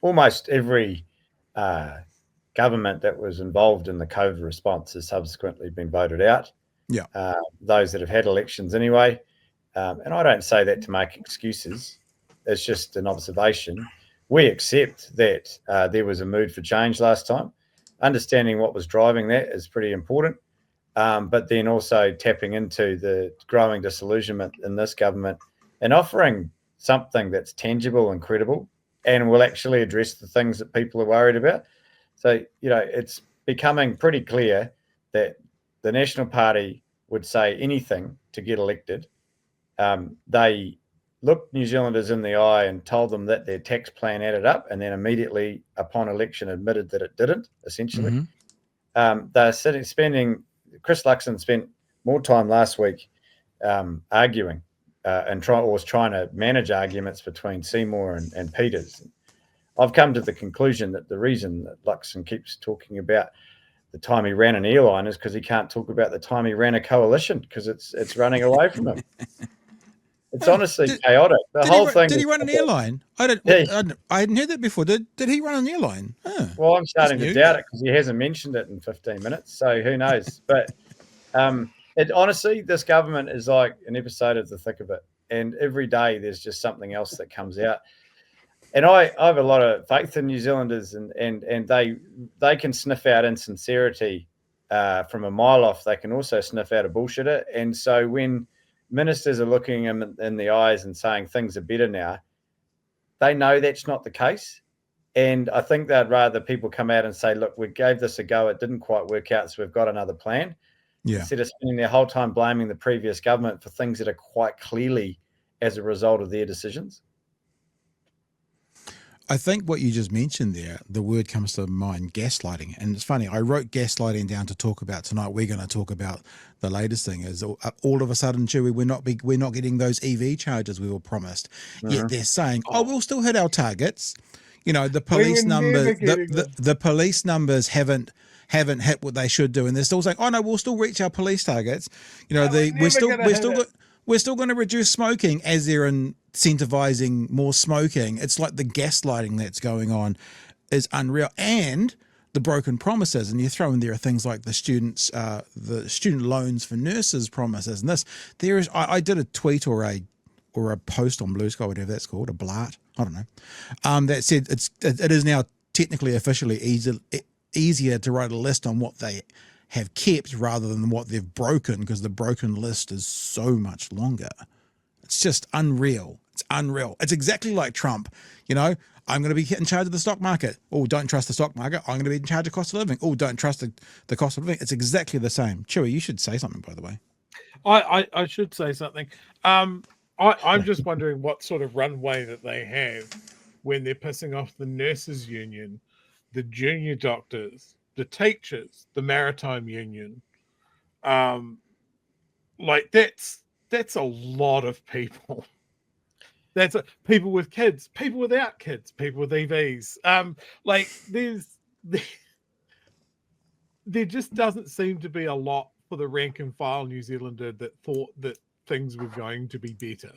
almost every government that was involved in the COVID response has subsequently been voted out. Yeah. Those that have had elections anyway. And I don't say that to make excuses. It's just an observation. We accept that there was a mood for change last time. Understanding what was driving that is pretty important. But then also tapping into the growing disillusionment in this government and offering something that's tangible and credible and will actually address the things that people are worried about. So, it's becoming pretty clear that the National Party would say anything to get elected. They looked New Zealanders in the eye and told them that their tax plan added up, and then immediately upon election admitted that it didn't, essentially. Mm-hmm. They're spending, Chris Luxon spent more time last week arguing and was trying to manage arguments between Seymour and Peters. I've come to the conclusion that the reason that Luxon keeps talking about the time he ran an airline is because he can't talk about the time he ran a coalition because it's running away from him. It's honestly chaotic. The whole thing. Did he run an airline? I hadn't heard that before. Did he run an airline? Well, I'm starting to doubt it because he hasn't mentioned it in 15 minutes. So who knows? But honestly, this government is like an episode of The Thick of It, and every day there's just something else that comes out. And I have a lot of faith in New Zealanders, and they can sniff out insincerity from a mile off. They can also sniff out a bullshitter. And so when ministers are looking them in the eyes and saying things are better now, they know that's not the case. And I think they'd rather people come out and say, look, we gave this a go. It didn't quite work out, so we've got another plan. Yeah. Instead of spending their whole time blaming the previous government for things that are quite clearly as a result of their decisions. I think what you just mentioned there, the word comes to mind, gaslighting. And it's funny, I wrote gaslighting down to talk about tonight. We're going to talk about the latest thing is all of a sudden, Chewie, we're not getting those EV charges we were promised. Yet they're saying, we'll still hit our targets. The police numbers, the police numbers haven't hit what they should do. And they're still saying, oh no, we'll still reach our police targets. We're still going to reduce smoking as they're incentivizing more smoking. It's like the gaslighting that's going on is unreal, and the broken promises. And you throw in there things like the student loans for nurses promises, and this. There is, I did a tweet or a post on Blue Sky, whatever that's called, a blart, I don't know, that said it is now technically officially easier to write a list on what they have kept rather than what they've broken, because the broken list is so much longer. It's just unreal. It's unreal. It's exactly like Trump. I'm going to be in charge of the stock market. Oh, don't trust the stock market. I'm going to be in charge of cost of living. Oh, don't trust the cost of living. It's exactly the same. Chewie, you should say something, by the way. I should say something. I'm just wondering what sort of runway that they have when they're pissing off the nurses union, the junior doctors, the teachers, the maritime union. That's a lot of people. That's people with kids, people without kids, people with EVs. There just doesn't seem to be a lot for the rank and file New Zealander that thought that things were going to be better.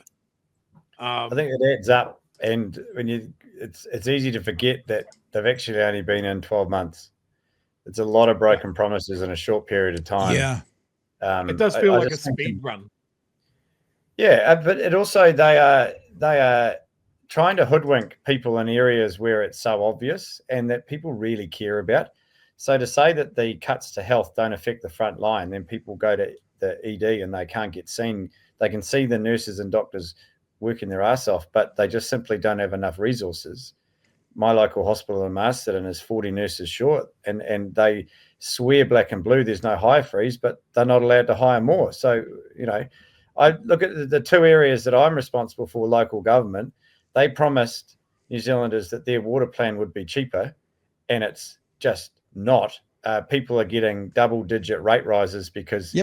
I think it adds up, and it's easy to forget that they've actually only been in 12 months. It's a lot of broken promises in a short period of time. Yeah. It does feel like a speed run. Yeah, but it also they are trying to hoodwink people in areas where it's so obvious and that people really care about. So to say that the cuts to health don't affect the front line, then people go to the ED and they can't get seen. They can see the nurses and doctors working their ass off, but they just simply don't have enough resources. My local hospital in Masterton is 40 nurses short, and they swear black and blue there's no hire freeze, but they're not allowed to hire more. So, I look at the two areas that I'm responsible for, local government. They promised New Zealanders that their water plan would be cheaper, and it's just not. People are getting double-digit rate rises because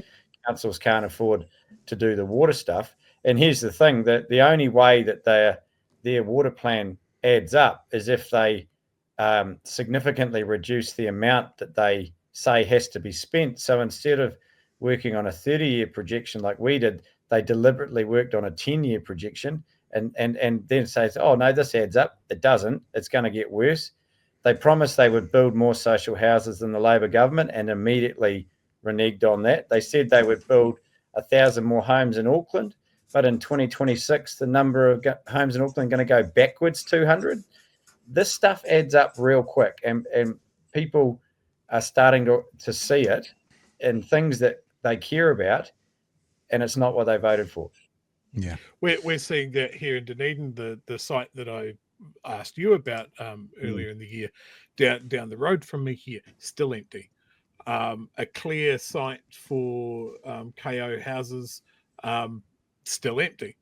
councils can't afford to do the water stuff. And here's the thing, that the only way that their water plan adds up is if they significantly reduce the amount that they say has to be spent. So instead of working on a 30-year projection like we did, they deliberately worked on a 10-year projection, and then says, oh no, this adds up. It doesn't. It's going to get worse. They promised they would build more social houses than the Labor government and immediately reneged on that. They said they would build 1,000 more homes in Auckland, but in 2026, the number of homes in Auckland are going to go backwards 200. This stuff adds up real quick, and people are starting to see it in things that they care about, and it's not what they voted for. Yeah. We're seeing that here in Dunedin, the site that I asked you about earlier in the year, down the road from me here, still empty. A clear site for KO houses, still empty.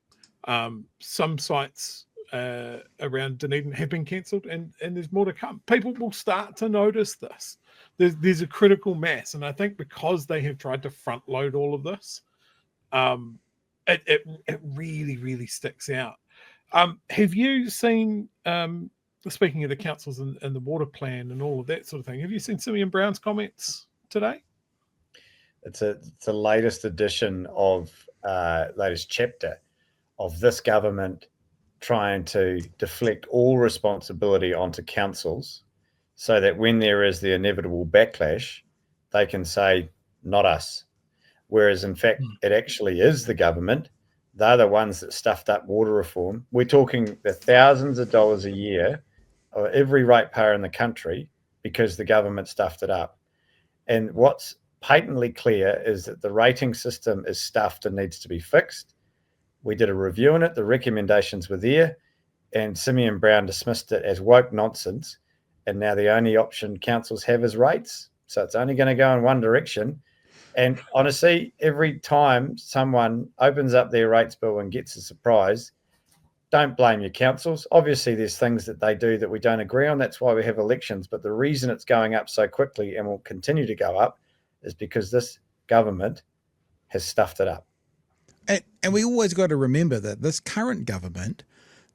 Some sites around Dunedin have been cancelled, and there's more to come. People will start to notice this. There's a critical mass, and I think because they have tried to front load all of this, it really, really sticks out. Have you seen, speaking of the councils and the water plan and all of that sort of thing, have you seen Simeon Brown's comments today? It's a latest edition of latest chapter of this government trying to deflect all responsibility onto councils so that when there is the inevitable backlash, they can say, not us. Whereas, in fact, it actually is the government. They're the ones that stuffed up water reform. We're talking the thousands of dollars a year of every ratepayer in the country because the government stuffed it up. And what's patently clear is that the rating system is stuffed and needs to be fixed. We did a review on it. The recommendations were there, and Simeon Brown dismissed it as woke nonsense. And now the only option councils have is rates. So it's only going to go in one direction. And honestly, every time someone opens up their rates bill and gets a surprise, don't blame your councils. Obviously, there's things that they do that we don't agree on. That's why we have elections. But the reason it's going up so quickly and will continue to go up is because this government has stuffed it up. And we always got to remember that this current government,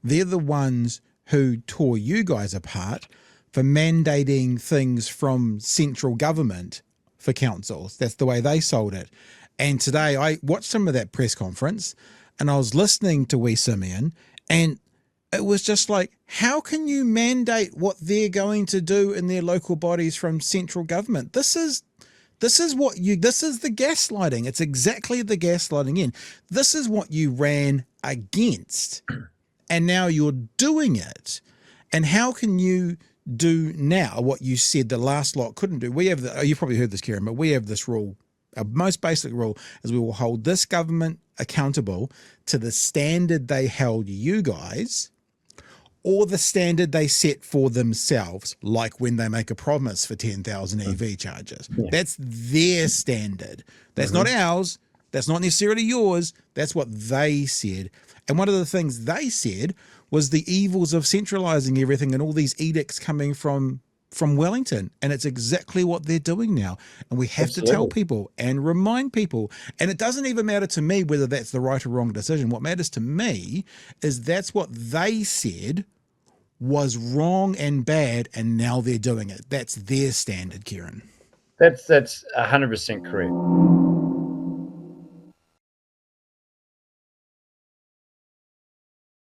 they're the ones who tore you guys apart for mandating things from central government for councils. That's the way they sold it. And today I watched some of that press conference and I was listening to Wee Simeon, and it was just like, how can you mandate what they're going to do in their local bodies from central government? This is the gaslighting. It's exactly the gaslighting in. This is what you ran against, and now you're doing it. And how can you do now what you said the last lot couldn't do? We have you've probably heard this, Kieran, but we have this rule. Our most basic rule is we will hold this government accountable to the standard they held you guys, or the standard they set for themselves, like when they make a promise for 10,000 EV chargers. Yeah. That's their standard. That's not ours. That's not necessarily yours. That's what they said. And one of the things they said was the evils of centralising everything and all these edicts coming from Wellington. And it's exactly what they're doing now. And we have to tell people and remind people. And it doesn't even matter to me whether that's the right or wrong decision. What matters to me is that's what they said was wrong and bad, and now they're doing it. That's their standard, Kieran. That's 100% correct.